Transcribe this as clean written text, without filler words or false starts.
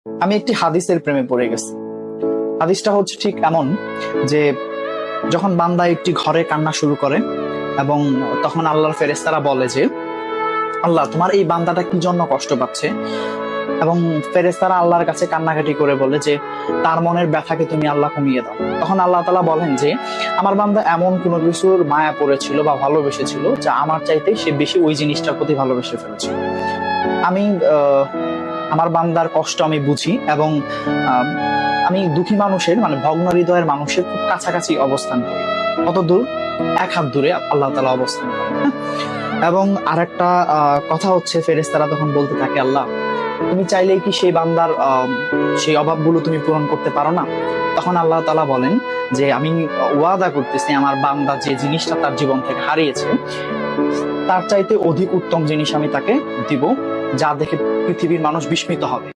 আমি একটি হাদিসের প্রেমে পড়ে গেছি। হাদিসটা হচ্ছে ঠিক এমন যে যখন বান্দা একটি ঘরে কান্না শুরু করে এবং তখন আল্লাহর ফেরেশতারা বলে যে আল্লাহ তোমার এই বান্দাটা কি জন্য কষ্ট পাচ্ছে, এবং ফেরেশতারা আল্লাহর কাছে কান্নাকাটি করে বলে যে তার মনের ব্যথাকে তুমি আল্লাহ কমিয়ে দাও। তখন আল্লাহ তাআলা বলেন যে আমার বান্দা এমন কোনো কিছুর মায়া পড়েছিল বা ভালোবেসেছিল যা আমার চাইতে সে বেশি ওই জিনিসটার প্রতি ভালোবেসে ফেলেছিল। আমি আমার বান্দার কষ্ট আমি বুঝি এবং আহ, আমি দুঃখী মানুষের মানে ভগ্ন হৃদয়ের মানুষের খুব কাছাকাছি অবস্থান করি। কত দূর? এক হাত দূরে আল্লাহ তাআলা অবস্থান করেন। হ্যাঁ? এবং আরেকটা কথা হচ্ছে, ফেরেশতারা তখন বলতে থাকে আল্লাহ তুমি চাইলেই কি সেই বান্দার সেই অভাবগুলো তুমি পূরণ করতে পারো না? তখন আল্লাহ তাআলা বলেন যে আমি ওয়াদা করতেছি আমার বান্দা যে জিনিসটা তার জীবন থেকে হারিয়েছে তার চাইতে অধিক উত্তম জিনিস আমি তাকে দিব, যা দেখে পৃথিবীর মানুষ বিস্মিত হবে।